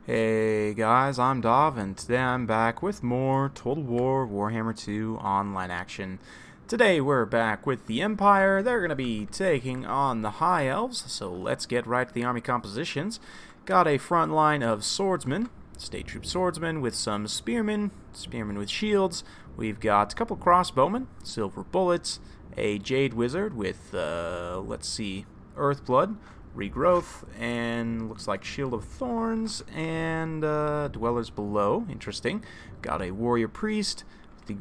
Hey guys, I'm Dov, and today I'm back with more Total War Warhammer 2 online action. Today we're back with the Empire. They're going to be taking on the High Elves, so let's get right to the army compositions. Got a front line of swordsmen, state troop swordsmen with some spearmen, spearmen with shields. We've got a couple crossbowmen, silver bullets, a jade wizard with, let's see, earthblood, regrowth, and looks like shield of thorns and dwellers below. Interesting. Got a warrior priest, the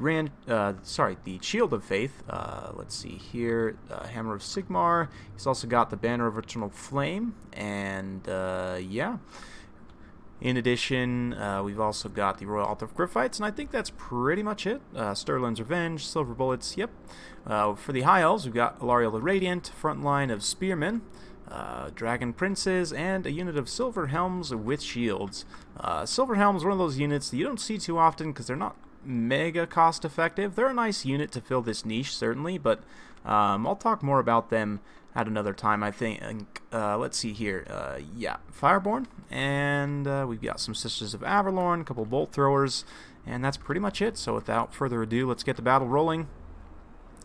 the shield of faith. Let's see here, hammer of Sigmar. He's also got the banner of eternal flame, and yeah. In addition, we've also got the Royal Altar of Griffites, and I think that's pretty much it. Sterling's Revenge, Silver Bullets, yep. For the High Elves, we've got Alariel the Radiant, front line of Spearmen, Dragon Princes, and a unit of Silver Helms with shields. Silver Helms, one of those units that you don't see too often because they're not mega cost effective. They're a nice unit to fill this niche, certainly, but I'll talk more about them at another time, I think. Let's see here. Yeah, Fireborn, and we've got some Sisters of Averlorn, a couple Bolt Throwers, and that's pretty much it. So without further ado, let's get the battle rolling.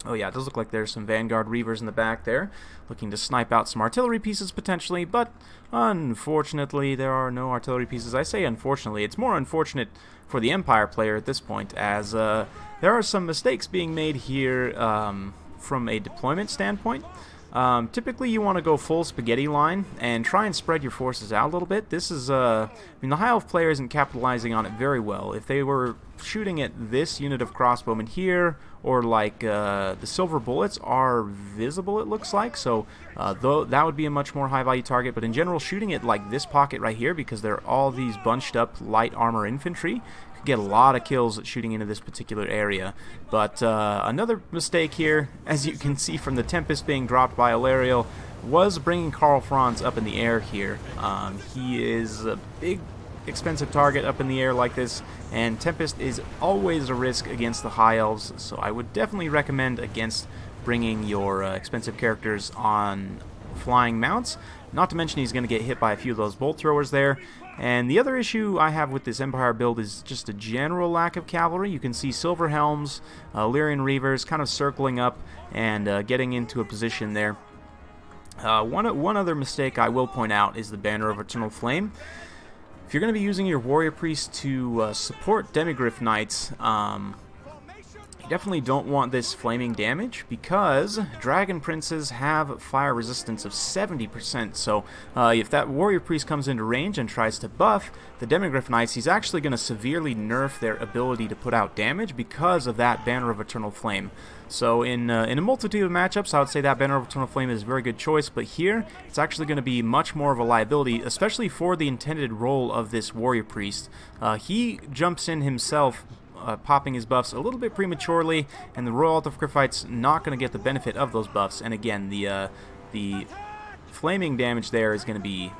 Oh yeah, it does look like there's some Vanguard Reavers in the back there, looking to snipe out some artillery pieces potentially, but unfortunately there are no artillery pieces. I say unfortunately, it's more unfortunate for the Empire player at this point, as there are some mistakes being made here from a deployment standpoint. Typically you want to go full spaghetti line and try and spread your forces out a little bit. This is, I mean, the High Elf player isn't capitalizing on it very well. If they were shooting at this unit of crossbowmen here, or like the silver bullets are visible, it looks like, so though that would be a much more high value target, but in general shooting at like this pocket right here, because there are all these bunched up light armor infantry, could get a lot of kills shooting into this particular area. But another mistake here, as you can see from the Tempest being dropped by Alariel, was bringing Karl Franz up in the air here. He is a big expensive target up in the air like this, and Tempest is always a risk against the High Elves, so I would definitely recommend against bringing your expensive characters on flying mounts. Not to mention he's going to get hit by a few of those bolt throwers there. And the other issue I have with this Empire build is just a general lack of cavalry. You can see Silver Helms, Lyrian Reavers kind of circling up and getting into a position there. One other mistake I will point out is the Banner of Eternal Flame. If you're going to be using your Warrior Priest to support Demigryph Knights, you definitely don't want this flaming damage, because Dragon Princes have fire resistance of 70%, so if that Warrior Priest comes into range and tries to buff the Demigryph Knights, he's actually going to severely nerf their ability to put out damage because of that Banner of Eternal Flame. So in a multitude of matchups, I would say that Banner of Eternal Flame is a very good choice, but here it's actually going to be much more of a liability, especially for the intended role of this Warrior Priest. He jumps in himself, popping his buffs a little bit prematurely, and the Royal Altar of Griffites not going to get the benefit of those buffs. And again, the flaming damage there is going to be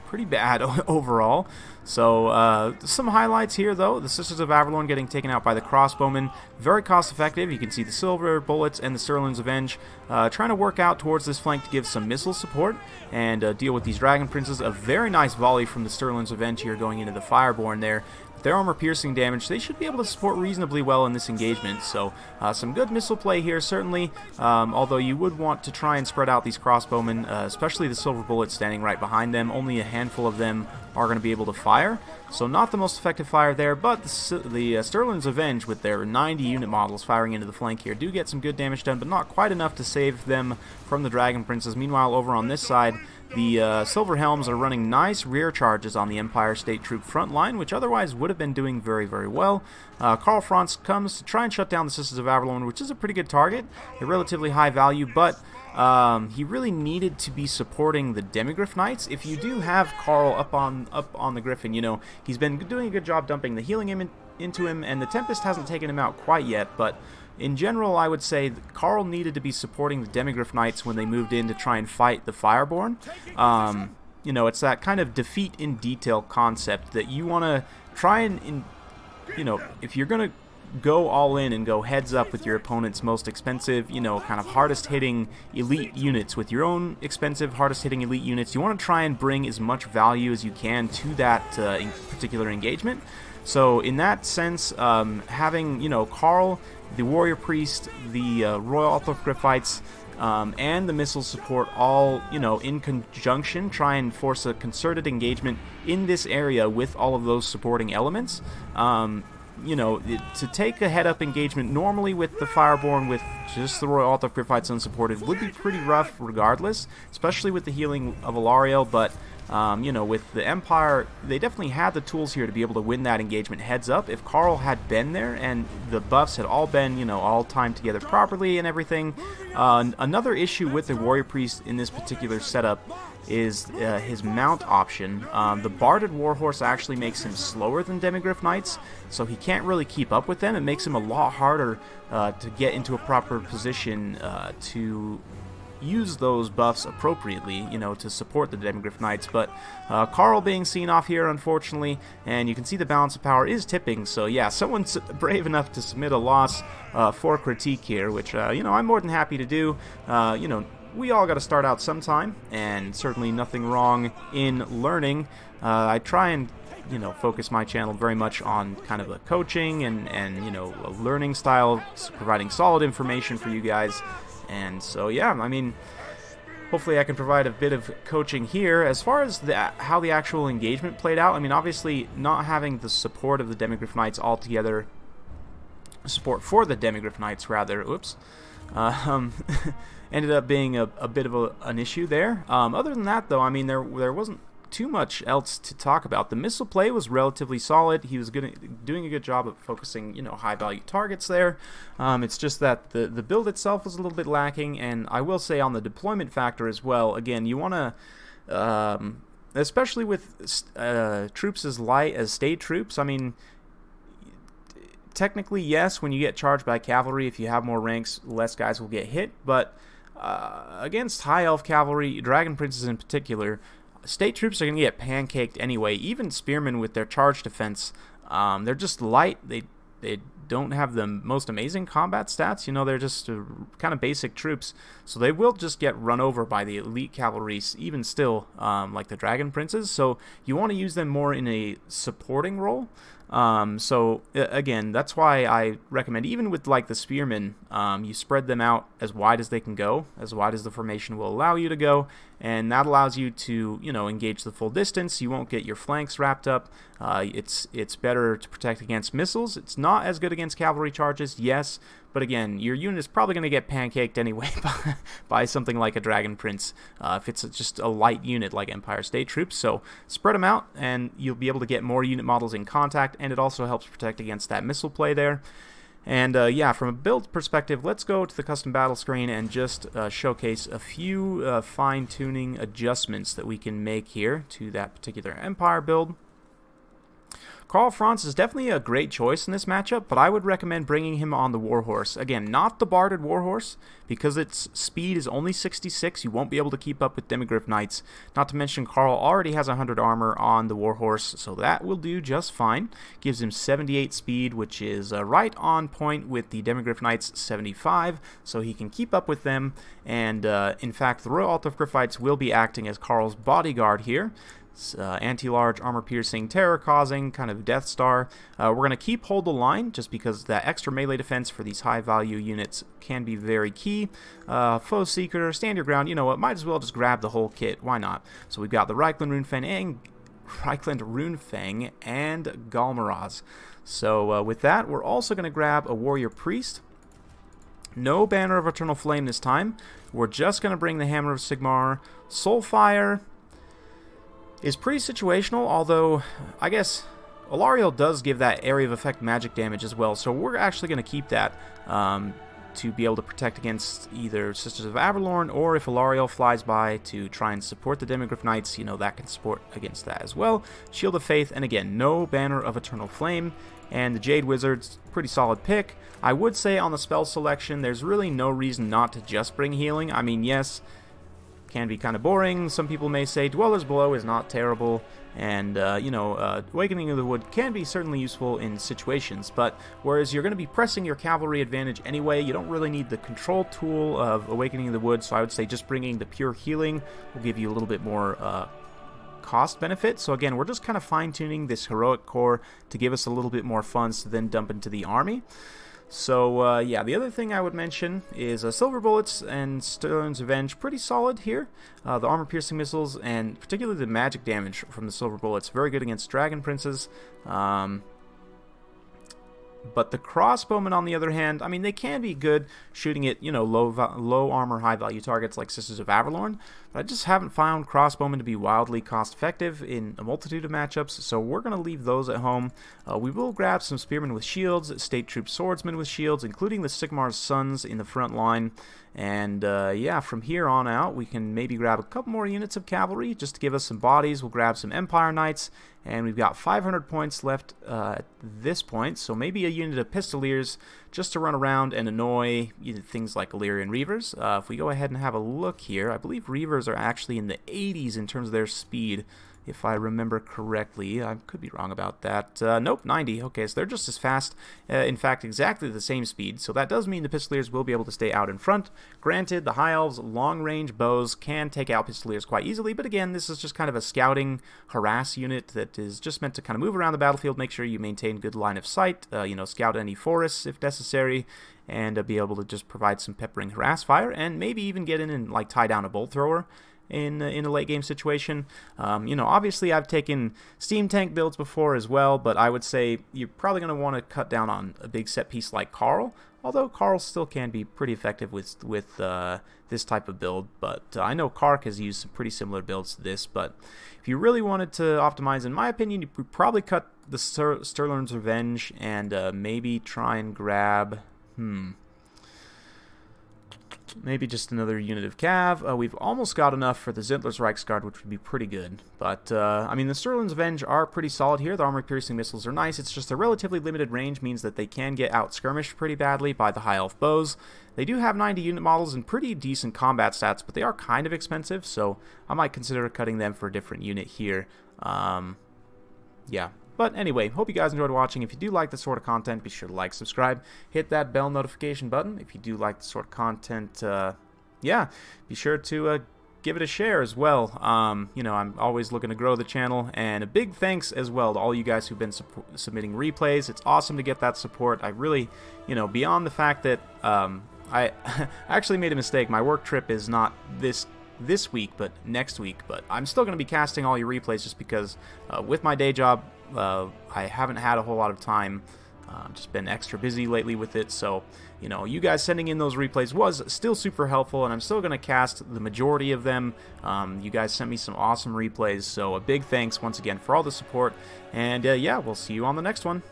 pretty bad overall. So some highlights here though: the Sisters of Averlorn getting taken out by the crossbowmen, very cost effective. You can see the silver bullets and the Sterling's Revenge trying to work out towards this flank to give some missile support and deal with these Dragon Princes. A very nice volley from the Sterling's Revenge here going into the Fireborn there. Their armor-piercing damage, they should be able to support reasonably well in this engagement, so some good missile play here, certainly, although you would want to try and spread out these crossbowmen, especially the silver bullets standing right behind them. Only a handful of them are going to be able to fire, so not the most effective fire there, but the Sterling's Revenge, with their 90 unit models firing into the flank here, do get some good damage done, but not quite enough to save them from the Dragon Princes. Meanwhile, over on this side, the Silver Helms are running nice rear charges on the Empire State Troop front line, which otherwise would have been doing very, very well. Karl Franz comes to try and shut down the Sisters of Averlorn, which is a pretty good target, a relatively high value, but he really needed to be supporting the Demigryph Knights. If you do have Karl up on the Griffin, you know, he's been doing a good job dumping the healing into him, and the Tempest hasn't taken him out quite yet, but in general, I would say that Karl needed to be supporting the Demigryph Knights when they moved in to try and fight the Fireborn. You know, it's that kind of defeat in detail concept that you want to try and, you know, if you're going to go all in and go heads up with your opponent's most expensive, you know, kind of hardest hitting elite units with your own expensive hardest hitting elite units. You want to try and bring as much value as you can to that particular engagement. So in that sense, having, you know, Karl, the Warrior Priest, the Royal Orthographites, and the missile support all, you know, in conjunction, try and force a concerted engagement in this area with all of those supporting elements. You know, to take a head-up engagement normally with the Fireborn with just the Royal Orthographites unsupported would be pretty rough regardless, especially with the healing of Alariel, but you know, with the Empire, they definitely had the tools here to be able to win that engagement heads up. If Karl had been there and the buffs had all been, you know, all timed together properly and everything. Another issue with the Warrior Priest in this particular setup is his mount option. The Barded Warhorse actually makes him slower than Demigryph Knights, so he can't really keep up with them. It makes him a lot harder to get into a proper position to use those buffs appropriately, you know, to support the Demigryph Knights. But Karl being seen off here, unfortunately, and you can see the balance of power is tipping, so yeah, someone's brave enough to submit a loss for critique here, which, you know, I'm more than happy to do. You know, we all got to start out sometime, and certainly nothing wrong in learning. I try and, you know, focus my channel very much on kind of a coaching and you know, a learning style, providing solid information for you guys. And so, yeah, I mean, hopefully I can provide a bit of coaching here. As far as how the actual engagement played out, I mean, obviously not having the support of the Demigryph Knights altogether, support for the Demigryph Knights, rather, oops, ended up being a bit of an issue there. Other than that, though, I mean, there wasn't too much else to talk about. The missile play was relatively solid. He was doing a good job of focusing, you know, high value targets there. It's just that the build itself was a little bit lacking, and I will say on the deployment factor as well, again, you want to, especially with troops as light as state troops, I mean, technically, yes, when you get charged by cavalry, if you have more ranks, less guys will get hit, but against high elf cavalry, dragon princes in particular, state troops are going to get pancaked anyway. Even spearmen with their charge defense, they're just light. They don't have the most amazing combat stats. You know, they're just kind of basic troops. So they will just get run over by the elite cavalry, even still, like the dragon princes. So you want to use them more in a supporting role. So again, that's why I recommend, even with like the spearmen, you spread them out as wide as they can go, as wide as the formation will allow you to go, and that allows you to, you know, engage the full distance. You won't get your flanks wrapped up. It's better to protect against missiles. It's not as good against cavalry charges, yes, but again, your unit is probably going to get pancaked anyway by something like a Dragon Prince if it's just a light unit like Empire State Troops. So spread them out, and you'll be able to get more unit models in contact, and it also helps protect against that missile play there. And yeah, from a build perspective, let's go to the custom battle screen and just showcase a few fine-tuning adjustments that we can make here to that particular Empire build. Karl Franz is definitely a great choice in this matchup, but I would recommend bringing him on the Warhorse. Again, not the Barded Warhorse, because its speed is only 66. You won't be able to keep up with Demigryph Knights. Not to mention, Karl already has 100 armor on the Warhorse, so that will do just fine. Gives him 78 speed, which is right on point with the Demigryph Knights 75, so he can keep up with them. And in fact, the Royal Orthographites will be acting as Karl's bodyguard here. Anti-large, armor-piercing, terror-causing, kind of Death Star. We're going to keep hold the line, just because that extra melee defense for these high-value units can be very key. Foe Seeker, stand your ground, you know what, might as well just grab the whole kit, why not? So we've got the Reichland Runefang and Galmaraz. So with that, we're also going to grab a Warrior Priest. No Banner of Eternal Flame this time. We're just going to bring the Hammer of Sigmar. Soulfire is pretty situational, although I guess Alariel does give that area of effect magic damage as well, so we're actually going to keep that to be able to protect against either Sisters of Averlorn, or if Alariel flies by to try and support the Demigryph Knights, you know, that can support against that as well. Shield of Faith, and again, no Banner of Eternal Flame. And the Jade Wizard's pretty solid pick. I would say on the spell selection, there's really no reason not to just bring healing. I mean, yes, can be kind of boring. Some people may say Dwellers Below is not terrible, and you know, Awakening of the Wood can be certainly useful in situations, but whereas you're going to be pressing your cavalry advantage anyway, you don't really need the control tool of Awakening of the Wood, so I would say just bringing the pure healing will give you a little bit more cost benefit. So again, we're just kind of fine-tuning this heroic core to give us a little bit more funds to then dump into the army. So, yeah, the other thing I would mention is Silver Bullets and Sterling's Revenge, pretty solid here. The armor-piercing missiles and particularly the magic damage from the Silver Bullets, very good against Dragon Princes. But the crossbowmen, on the other hand, I mean, they can be good shooting at, you know, low armor, high value targets like Sisters of Avalorn, but I just haven't found crossbowmen to be wildly cost effective in a multitude of matchups, so we're going to leave those at home. We will grab some spearmen with shields, state troop swordsmen with shields, including the Sigmar's sons in the front line. And yeah, from here on out, we can maybe grab a couple more units of cavalry just to give us some bodies. We'll grab some Empire Knights, and we've got 500 points left at this point, so maybe a unit of Pistoliers just to run around and annoy things like Illyrian Reavers. If we go ahead and have a look here, I believe Reavers are actually in the 80s in terms of their speed, if I remember correctly. I could be wrong about that. Nope, 90. Okay, so they're just as fast. In fact, exactly the same speed. So that does mean the Pistoliers will be able to stay out in front. Granted, the High Elves' long-range bows can take out Pistoliers quite easily, but again, this is just kind of a scouting harass unit that is just meant to kind of move around the battlefield, make sure you maintain good line of sight, you know, scout any forests if necessary, and be able to just provide some peppering harass fire, and maybe even get in and like tie down a bolt thrower in a late game situation. You know, obviously I've taken steam tank builds before as well, but I would say you're probably going to want to cut down on a big set piece like Carl, although Carl still can be pretty effective with this type of build. But I know Kark has used some pretty similar builds to this, but if you really wanted to optimize, in my opinion, you would probably cut the Sterling's Revenge and maybe try and grab maybe just another unit of Cav. We've almost got enough for the Zintler's Reichsguard, which would be pretty good. But, I mean, the Sterling's Revenge are pretty solid here. The armor-piercing missiles are nice. It's just a relatively limited range means that they can get out-skirmished pretty badly by the High Elf bows. They do have 90 unit models and pretty decent combat stats, but they are kind of expensive, so I might consider cutting them for a different unit here. Yeah. But anyway, hope you guys enjoyed watching. If you do like this sort of content, be sure to like, subscribe, hit that bell notification button. If you do like this sort of content, yeah, be sure to give it a share as well. You know, I'm always looking to grow the channel, and a big thanks as well to all you guys who've been submitting replays. It's awesome to get that support. I really, you know, beyond the fact that I actually made a mistake. My work trip is not this week, but next week. But I'm still going to be casting all your replays just because with my day job, I haven't had a whole lot of time. Just been extra busy lately with it, so you know, you guys sending in those replays was still super helpful, and I'm still going to cast the majority of them. You guys sent me some awesome replays, so a big thanks once again for all the support, and yeah, we'll see you on the next one.